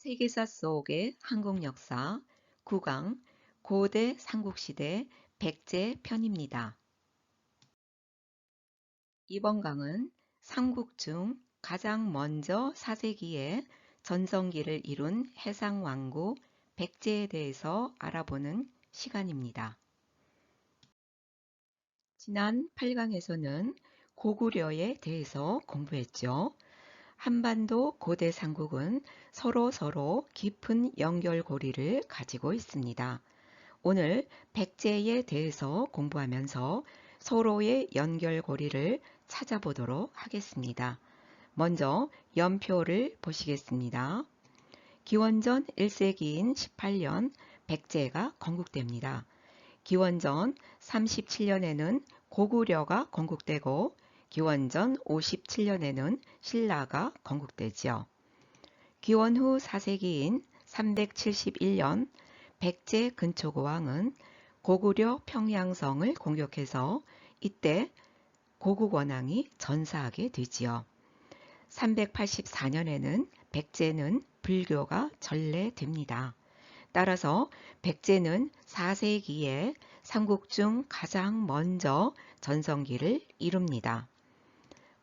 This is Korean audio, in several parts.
세계사 속의 한국 역사 9강 고대 삼국시대 백제 편입니다. 이번 강은 삼국 중 가장 먼저 4세기에 전성기를 이룬 해상왕국 백제에 대해서 알아보는 시간입니다. 지난 8강에서는 고구려에 대해서 공부했죠. 한반도 고대 삼국은 서로 깊은 연결고리를 가지고 있습니다. 오늘 백제에 대해서 공부하면서 서로의 연결고리를 찾아보도록 하겠습니다. 먼저 연표를 보시겠습니다. 기원전 1세기인 18년 백제가 건국됩니다. 기원전 37년에는 고구려가 건국되고 기원전 57년에는 신라가 건국되지요. 기원 후 4세기인 371년 백제 근초고왕은 고구려 평양성을 공격해서 이때 고국원왕이 전사하게 되지요. 384년에는 백제는 불교가 전래됩니다. 따라서 백제는 4세기에 삼국 중 가장 먼저 전성기를 이룹니다.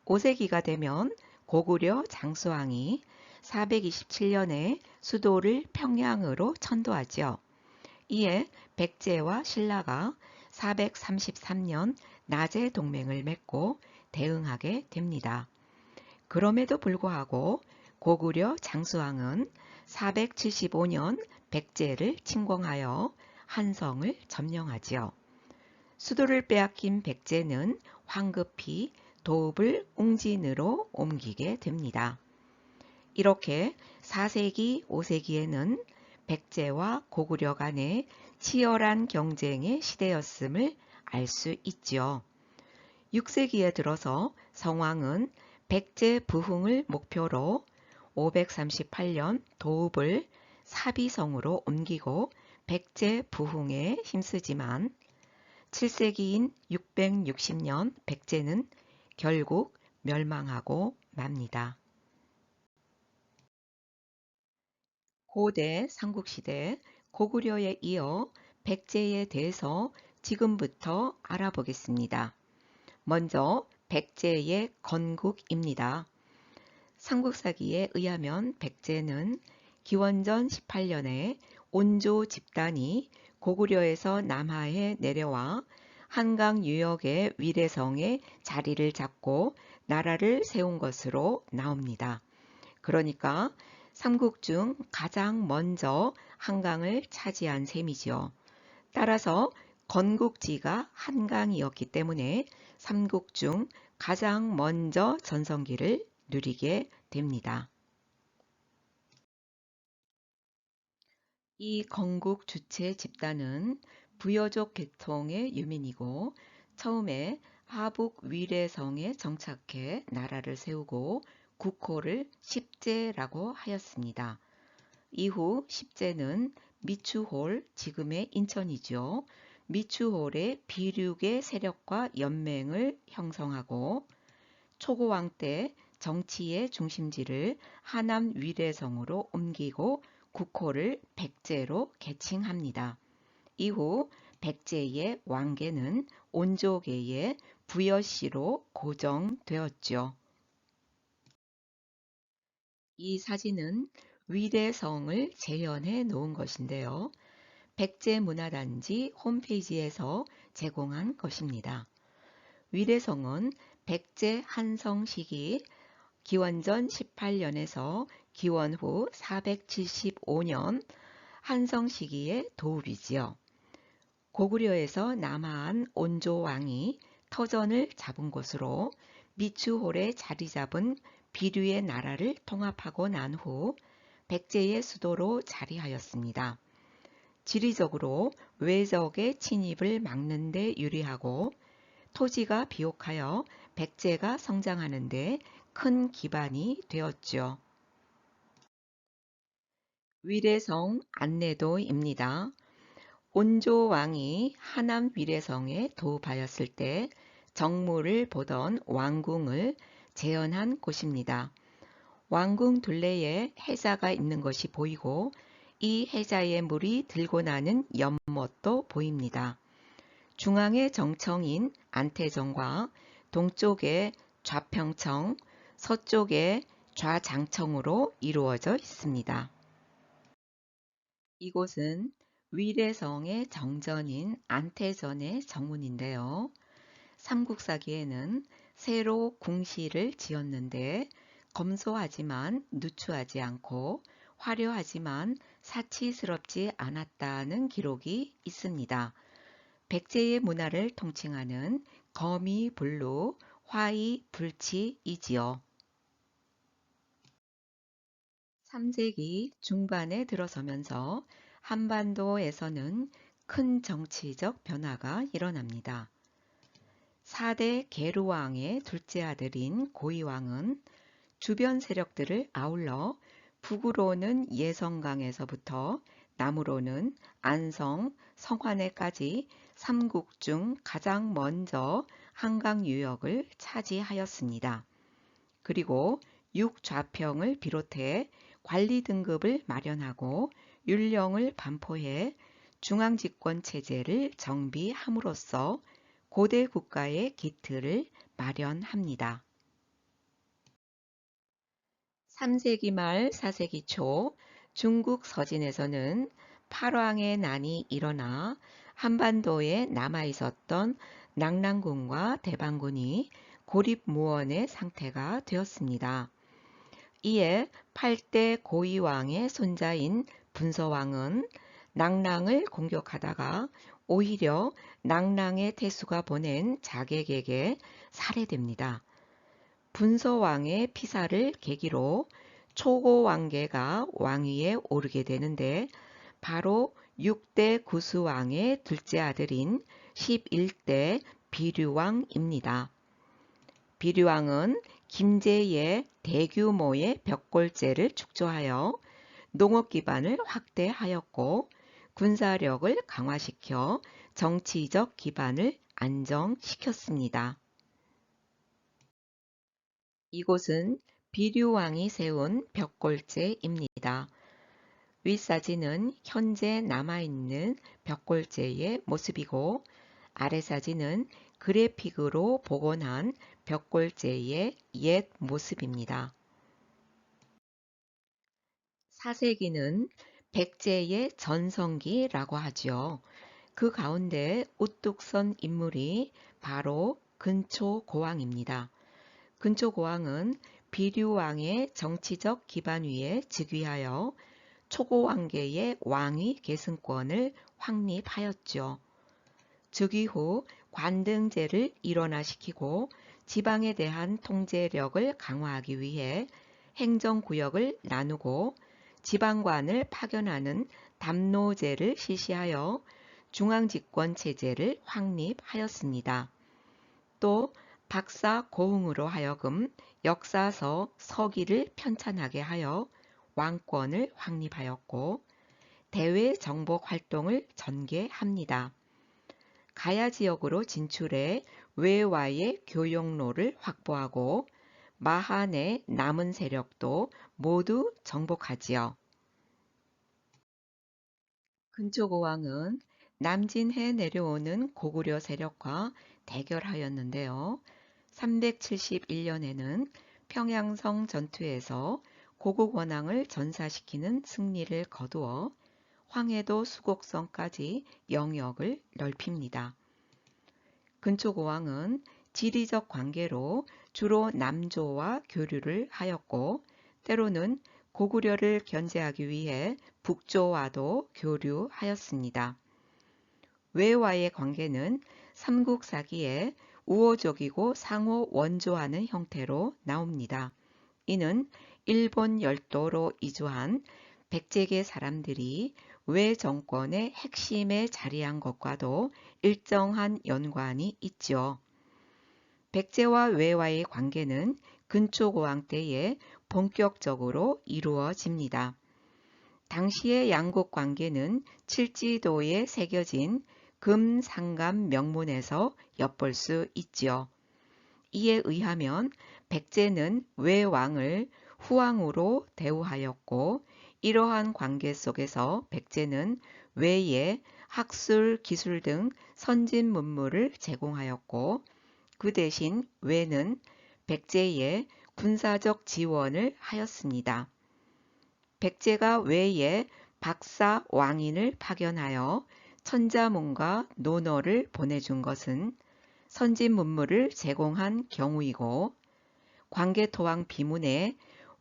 5세기가 되면 고구려 장수왕이 427년에 수도를 평양으로 천도하죠. 이에 백제와 신라가 433년 나제 동맹을 맺고 대응하게 됩니다. 그럼에도 불구하고 고구려 장수왕은 475년 백제를 침공하여 한성을 점령하지요. 수도를 빼앗긴 백제는 황급히 도읍을 웅진으로 옮기게 됩니다. 이렇게 4세기, 5세기에는 백제와 고구려 간의 치열한 경쟁의 시대였음을 알 수 있죠. 6세기에 들어서 성왕은 백제 부흥을 목표로 538년 도읍을 사비성으로 옮기고 백제 부흥에 힘쓰지만 7세기인 660년 백제는 결국 멸망하고 맙니다. 고대 삼국시대 고구려에 이어 백제에 대해서 지금부터 알아보겠습니다. 먼저 백제의 건국입니다. 삼국사기에 의하면 백제는 기원전 18년에 온조 집단이 고구려에서 남하에 내려와 한강 유역의 위례성에 자리를 잡고 나라를 세운 것으로 나옵니다. 그러니까 삼국 중 가장 먼저 한강을 차지한 셈이지요. 따라서 건국지가 한강이었기 때문에 삼국 중 가장 먼저 전성기를 누리게 됩니다. 이 건국 주체 집단은 부여족 계통의 유민이고 처음에 하북 위례성에 정착해 나라를 세우고 국호를 십제라고 하였습니다. 이후 십제는 미추홀, 지금의 인천이죠. 미추홀의 비륙의 세력과 연맹을 형성하고 초고왕 때 정치의 중심지를 하남 위례성으로 옮기고 국호를 백제로 개칭합니다. 이후 백제의 왕계는 온조계의 부여시로 고정되었죠. 이 사진은 위례성을 재현해 놓은 것인데요. 백제문화단지 홈페이지에서 제공한 것입니다. 위례성은 백제 한성 시기 기원전 18년에서 기원 후 475년 한성 시기의 도읍이지요. 고구려에서 남하한 온조왕이 터전을 잡은 곳으로 미추홀에 자리 잡은 비류의 나라를 통합하고 난 후 백제의 수도로 자리하였습니다. 지리적으로 외적의 침입을 막는 데 유리하고 토지가 비옥하여 백제가 성장하는 데 큰 기반이 되었죠. 위례성 안내도입니다. 온조왕이 하남 위례성에 도읍하였을 때 정무를 보던 왕궁을 재현한 곳입니다. 왕궁 둘레에 해자가 있는 것이 보이고 이 해자의 물이 들고 나는 연못도 보입니다. 중앙의 정청인 안태정과 동쪽의 좌평청, 서쪽의 좌장청으로 이루어져 있습니다. 이곳은 위례성의 정전인 안태전의 정문인데요. 삼국사기에는 새로 궁시를 지었는데 검소하지만 누추하지 않고 화려하지만 사치스럽지 않았다는 기록이 있습니다. 백제의 문화를 통칭하는 거미 불루, 화이 불치이지요. 3세기 중반에 들어서면서 한반도에서는 큰 정치적 변화가 일어납니다. 4대 계루왕의 둘째 아들인 고이왕은 주변 세력들을 아울러 북으로는 예성강에서부터 남으로는 안성, 성화내까지 삼국 중 가장 먼저 한강 유역을 차지하였습니다. 그리고 육좌평을 비롯해 관리 등급을 마련하고 율령을 반포해 중앙집권 체제를 정비함으로써 고대 국가의 기틀을 마련합니다. 3세기 말 4세기 초 중국 서진에서는 팔왕의 난이 일어나 한반도에 남아있었던 낙랑군과 대방군이 고립무원의 상태가 되었습니다. 이에 8대 고이왕의 손자인 분서왕은 낙랑을 공격하다가 오히려 낙랑의 태수가 보낸 자객에게 살해됩니다. 분서왕의 피살을 계기로 초고왕계가 왕위에 오르게 되는데 바로 6대 구수왕의 둘째 아들인 11대 비류왕입니다. 비류왕은 김제의 대규모의 벽골제를 축조하여 농업 기반을 확대하였고 군사력을 강화시켜 정치적 기반을 안정시켰습니다. 이곳은 비류왕이 세운 벽골제입니다. 윗사진은 현재 남아있는 벽골제의 모습이고 아래사진은 그래픽으로 복원한 벽골제의 옛 모습입니다. 4세기는 백제의 전성기라고 하죠. 그 가운데 우뚝 선 인물이 바로 근초고왕입니다. 근초고왕은 비류왕의 정치적 기반 위에 즉위하여 초고왕계의 왕위 계승권을 확립하였죠. 즉위 후 관등제를 일원화시키고 지방에 대한 통제력을 강화하기 위해 행정구역을 나누고 지방관을 파견하는 담노제를 실시하여 중앙집권 체제를 확립하였습니다. 또 박사 고흥으로 하여금 역사서 서기를 편찬하게 하여 왕권을 확립하였고 대외 정복 활동을 전개합니다. 가야 지역으로 진출해 외와의 교역로를 확보하고 마한의 남은 세력도 모두 정복하지요. 근초고왕은 남진해 내려오는 고구려 세력과 대결하였는데요. 371년에는 평양성 전투에서 고국 원앙을 전사시키는 승리를 거두어 황해도 수곡성까지 영역을 넓힙니다. 근초고왕은 지리적 관계로 주로 남조와 교류를 하였고 때로는 고구려를 견제하기 위해 북조와도 교류하였습니다. 외와의 관계는 삼국사기에 우호적이고 상호 원조하는 형태로 나옵니다. 이는 일본 열도로 이주한 백제계 사람들이 외 정권의 핵심에 자리한 것과도 일정한 연관이 있죠. 백제와 외와의 관계는 근초고왕 때에 본격적으로 이루어집니다. 당시의 양국 관계는 칠지도에 새겨진 금상감 명문에서 엿볼 수 있지요. 이에 의하면 백제는 외왕을 후왕으로 대우하였고 이러한 관계 속에서 백제는 외에 학술, 기술 등 선진 문물을 제공하였고 그 대신 외는 백제에 군사적 지원을 하였습니다. 백제가 외에 박사 왕인을 파견하여 천자문과 논어를 보내준 것은 선진 문물을 제공한 경우이고 광개토왕 비문에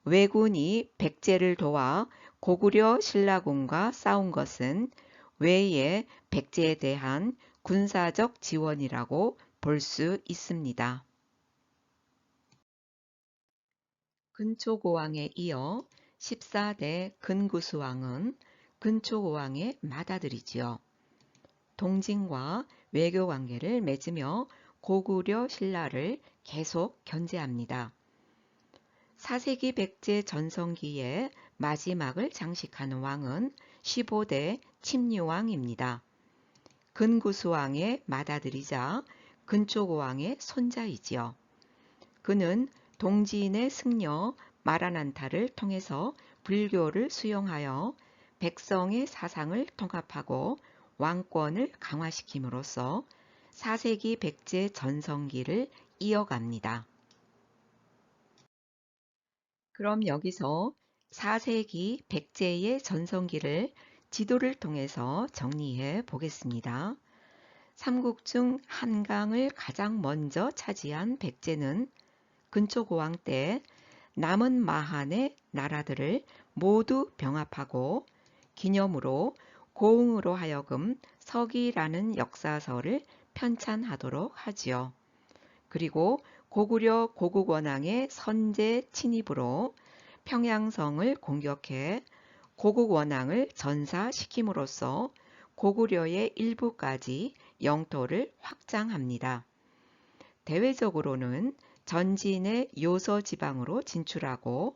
왜군이 백제를 도와 고구려 신라군과 싸운 것은 외에 백제에 대한 군사적 지원이라고 볼 수 있습니다. 근초고왕에 이어 14대 근구수왕은 근초고왕의 맏아들이지요. 동진과 외교 관계를 맺으며 고구려 신라를 계속 견제합니다. 4세기 백제 전성기의 마지막을 장식하는 왕은 15대 침류왕입니다. 근구수왕의 맏아들이자 근초고왕의 손자이지요. 그는 동지인의 승려 마라난타를 통해서 불교를 수용하여 백성의 사상을 통합하고 왕권을 강화시킴으로써 4세기 백제 전성기를 이어갑니다. 그럼 여기서 4세기 백제의 전성기를 지도를 통해서 정리해 보겠습니다. 삼국 중 한강을 가장 먼저 차지한 백제는 근초고왕 때 남은 마한의 나라들을 모두 병합하고 기념으로 고흥으로 하여금 서기라는 역사서를 편찬하도록 하지요. 그리고 고구려 고국원왕의 선제 침입으로 평양성을 공격해 고국원왕을 전사시킴으로써 고구려의 일부까지 영토를 확장합니다. 대외적으로는 전진의 요서 지방으로 진출하고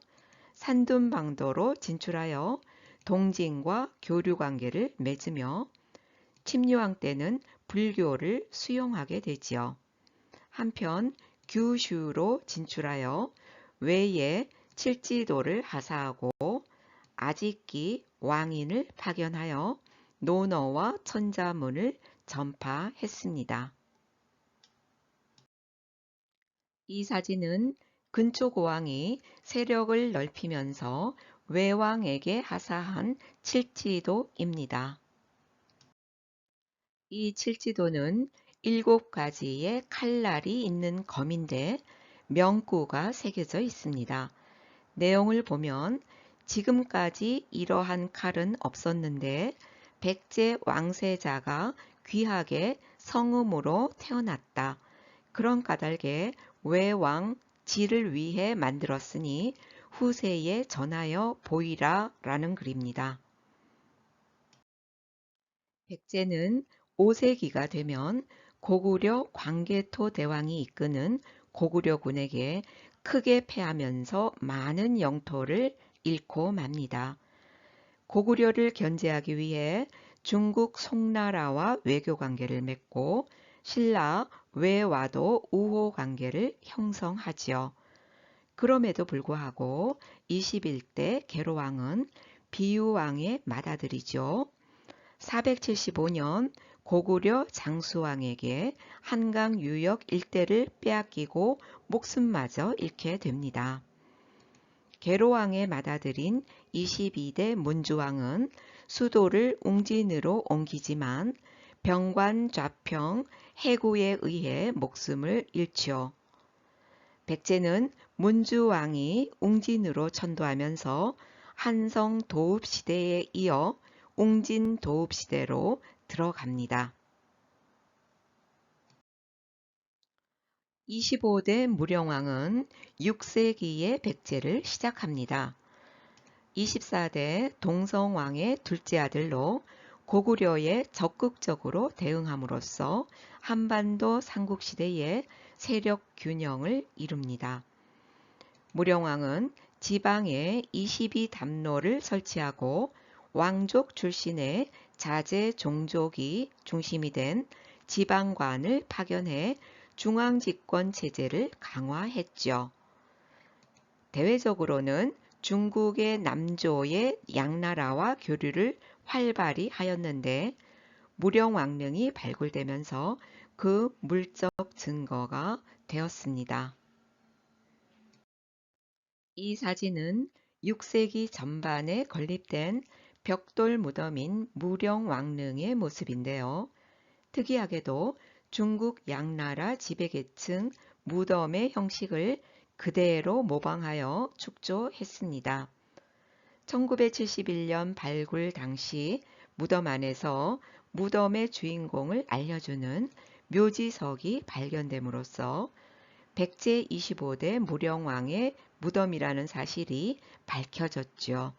산둔방도로 진출하여 동진과 교류 관계를 맺으며 침류왕 때는 불교를 수용하게 되지요. 한편 규슈로 진출하여 외에 칠지도를 하사하고 아직기 왕인을 파견하여 논어와 천자문을 전파했습니다. 이 사진은 근초고왕이 세력을 넓히면서 외왕에게 하사한 칠지도입니다. 이 칠지도는 7가지의 칼날이 있는 검인데 명구가 새겨져 있습니다. 내용을 보면 지금까지 이러한 칼은 없었는데 백제 왕세자가 귀하게 성음으로 태어났다. 그런 까닭에 외왕 지를 위해 만들었으니 후세에 전하여 보이라 라는 글입니다. 백제는 5세기가 되면 고구려 광개토 대왕이 이끄는 고구려군에게 크게 패하면서 많은 영토를 잃고 맙니다. 고구려를 견제하기 위해 중국 송나라와 외교 관계를 맺고 신라 외와도 우호 관계를 형성하지요. 그럼에도 불구하고 21대 계로왕은 비유왕의 맏아들이죠. 475년 고구려 장수왕에게 한강 유역 일대를 빼앗기고 목숨마저 잃게 됩니다. 계로왕의 맏아들인 22대 문주왕은 수도를 웅진으로 옮기지만 병관 좌평 해구에 의해 목숨을 잃죠. 백제는 문주왕이 웅진으로 천도하면서 한성 도읍 시대에 이어 웅진 도읍 시대로 들어갑니다. 25대 무령왕은 6세기에 백제를 시작합니다. 24대 동성왕의 둘째 아들로 고구려에 적극적으로 대응함으로써 한반도 삼국시대의 세력 균형을 이룹니다. 무령왕은 지방에 22담로를 설치하고 왕족 출신의 자제 종족이 중심이 된 지방관을 파견해 중앙집권 체제를 강화했죠. 대외적으로는 중국의 남조의 양나라와 교류를 활발히 하였는데 무령왕릉이 발굴되면서 그 물적 증거가 되었습니다. 이 사진은 6세기 전반에 건립된 벽돌 무덤인 무령왕릉의 모습인데요. 특이하게도 중국 양나라 지배계층 무덤의 형식을 그대로 모방하여 축조했습니다. 1971년 발굴 당시 무덤 안에서 무덤의 주인공을 알려주는 묘지석이 발견됨으로써 백제 25대 무령왕의 무덤이라는 사실이 밝혀졌죠.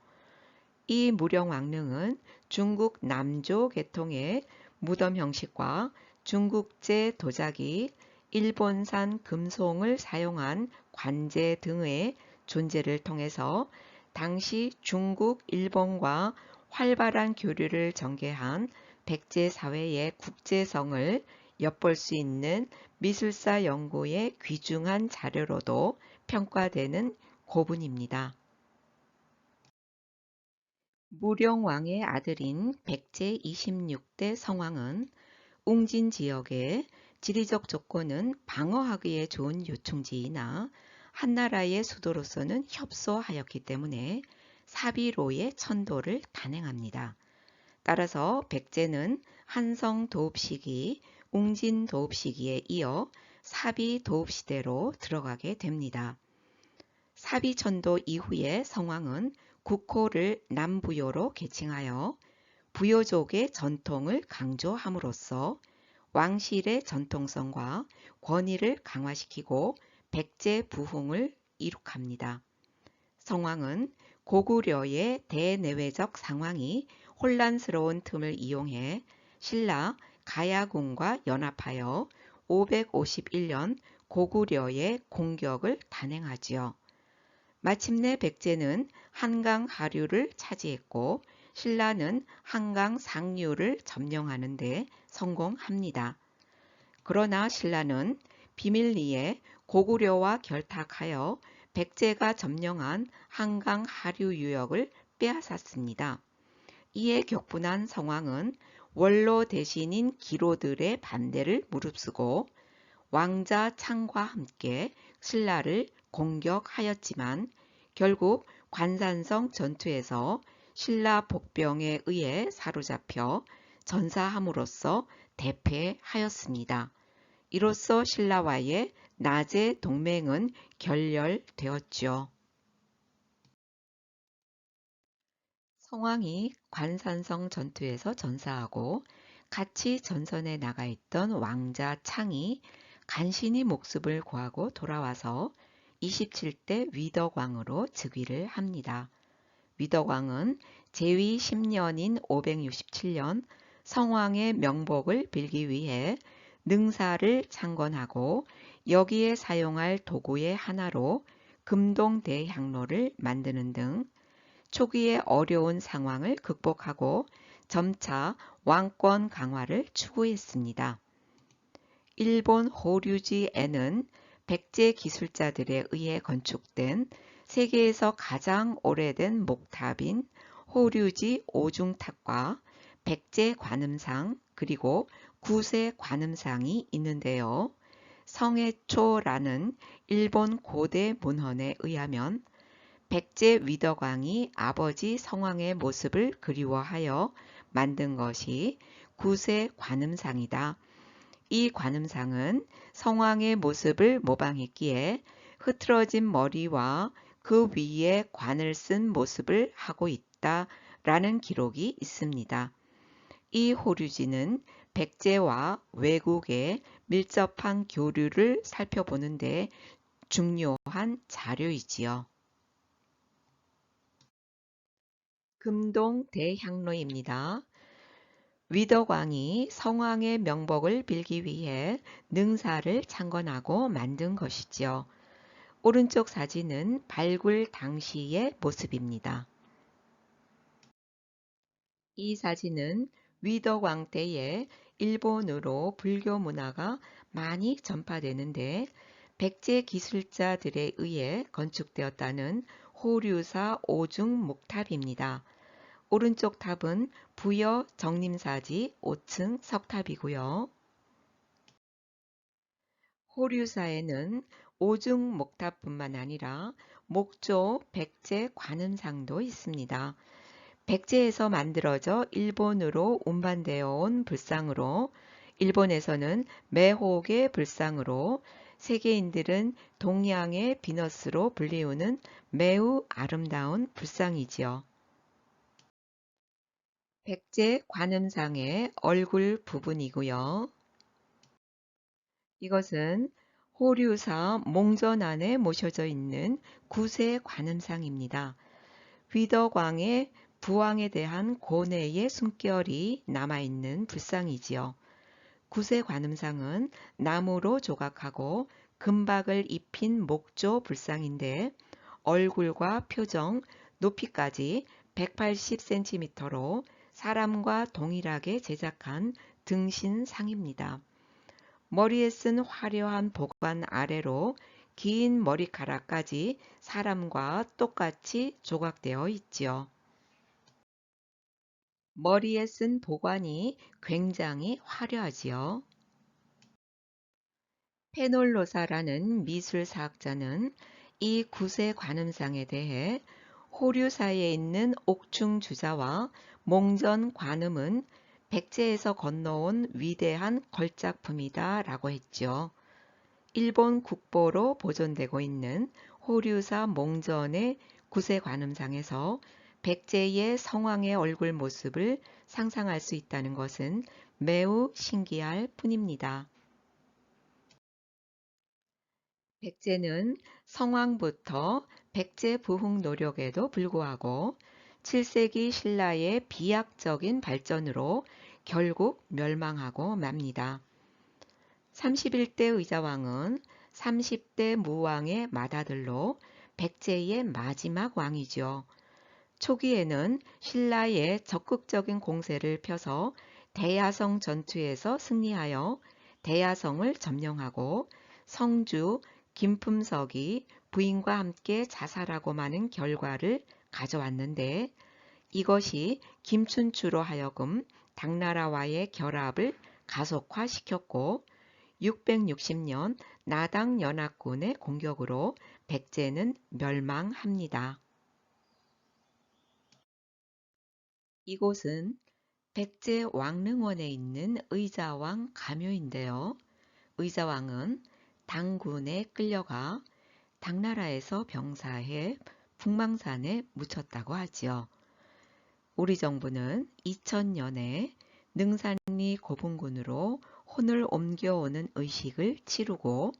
이 무령왕릉은 중국 남조 계통의 무덤 형식과 중국제 도자기, 일본산 금송을 사용한 관제 등의 존재를 통해서 당시 중국, 일본과 활발한 교류를 전개한 백제 사회의 국제성을 엿볼 수 있는 미술사 연구의 귀중한 자료로도 평가되는 고분입니다. 무령왕의 아들인 백제 26대 성왕은 웅진 지역의 지리적 조건은 방어하기에 좋은 요충지이나 한나라의 수도로서는 협소하였기 때문에 사비로의 천도를 단행합니다. 따라서 백제는 한성 도읍 시기, 웅진 도읍 시기에 이어 사비 도읍 시대로 들어가게 됩니다. 사비천도 이후에 성왕은 국호를 남부요로 계칭하여 부요족의 전통을 강조함으로써 왕실의 전통성과 권위를 강화시키고 백제 부흥을 이룩합니다. 성왕은 고구려의 대내외적 상황이 혼란스러운 틈을 이용해 신라 가야궁과 연합하여 551년 고구려의 공격을 단행하지요. 마침내 백제는 한강 하류를 차지했고 신라는 한강 상류를 점령하는 데 성공합니다. 그러나 신라는 비밀리에 고구려와 결탁하여 백제가 점령한 한강 하류 유역을 빼앗았습니다. 이에 격분한 성왕은 원로 대신인 기로들의 반대를 무릅쓰고 왕자 창과 함께 신라를 공격하였지만 결국 관산성 전투에서 신라 복병에 의해 사로잡혀 전사함으로써 대패하였습니다. 이로써 신라와의 나제 동맹은 결렬되었죠. 성왕이 관산성 전투에서 전사하고 같이 전선에 나가 있던 왕자 창이 간신히 목숨을 구하고 돌아와서 27대 위덕왕으로 즉위를 합니다. 위덕왕은 제위 10년인 567년 성왕의 명복을 빌기 위해 능사를 창건하고 여기에 사용할 도구의 하나로 금동대향로를 만드는 등 초기의 어려운 상황을 극복하고 점차 왕권 강화를 추구했습니다. 일본 호류지에는 백제 기술자들에 의해 건축된 세계에서 가장 오래된 목탑인 호류지 오중탑과 백제 관음상 그리고 구세 관음상이 있는데요. 성해초라는 일본 고대 문헌에 의하면 백제 위덕왕이 아버지 성왕의 모습을 그리워하여 만든 것이 구세 관음상이다. 이 관음상은 성왕의 모습을 모방했기에 흐트러진 머리와 그 위에 관을 쓴 모습을 하고 있다라는 기록이 있습니다. 이 호류지는 백제와 외국의 밀접한 교류를 살펴보는데 중요한 자료이지요. 금동 대향로입니다. 위덕왕이 성왕의 명복을 빌기 위해 능사를 창건하고 만든 것이지요. 오른쪽 사진은 발굴 당시의 모습입니다. 이 사진은 위덕왕 때에 일본으로 불교 문화가 많이 전파되는데 백제 기술자들에 의해 건축되었다는 호류사 오중목탑입니다. 오른쪽 탑은 부여 정림사지 5층 석탑이고요. 호류사에는 오중목탑뿐만 아니라 목조 백제 관음상도 있습니다. 백제에서 만들어져 일본으로 운반되어 온 불상으로 일본에서는 매혹의 불상으로 세계인들은 동양의 비너스로 불리우는 매우 아름다운 불상이지요. 백제 관음상의 얼굴 부분이고요. 이것은 호류사 몽전 안에 모셔져 있는 구세 관음상입니다. 위덕왕의 부왕에 대한 고뇌의 숨결이 남아있는 불상이지요. 구세 관음상은 나무로 조각하고 금박을 입힌 목조 불상인데 얼굴과 표정, 높이까지 180cm로 사람과 동일하게 제작한 등신상입니다. 머리에 쓴 화려한 보관 아래로 긴 머리카락까지 사람과 똑같이 조각되어 있지요. 머리에 쓴 보관이 굉장히 화려하지요. 페놀로사라는 미술사학자는 이 구세 관음상에 대해 호류사에 있는 옥중주자와 몽전 관음은 백제에서 건너온 위대한 걸작품이다 라고 했죠. 일본 국보로 보존되고 있는 호류사 몽전의 구세 관음상에서 백제의 성왕의 얼굴 모습을 상상할 수 있다는 것은 매우 신기할 뿐입니다. 백제는 성왕부터 백제 부흥 노력에도 불구하고 7세기 신라의 비약적인 발전으로 결국 멸망하고 맙니다. 31대 의자왕은 30대 무왕의 맏아들로 백제의 마지막 왕이죠. 초기에는 신라의 적극적인 공세를 펴서 대야성 전투에서 승리하여 대야성을 점령하고 성주 김품석이 부인과 함께 자살하고 마는 결과를 가져왔는데 이것이 김춘추로 하여금 당나라와의 결합을 가속화시켰고 660년 나당 연합군의 공격으로 백제는 멸망합니다. 이곳은 백제 왕릉원에 있는 의자왕 가묘인데요. 의자왕은 당군에 끌려가 당나라에서 병사해 북망산에 묻혔다고 하지요. 우리 정부는 2000년에 능산리 고분군으로 혼을 옮겨오는 의식을 치르고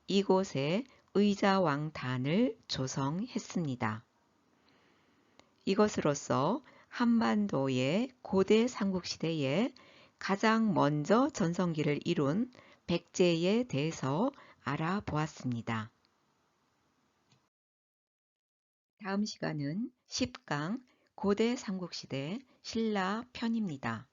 이곳에 의자왕단을 조성했습니다. 이것으로써 한반도의 고대 삼국시대에 가장 먼저 전성기를 이룬 백제에 대해서 알아보았습니다. 다음 시간은 10강 고대 삼국시대 신라 편입니다.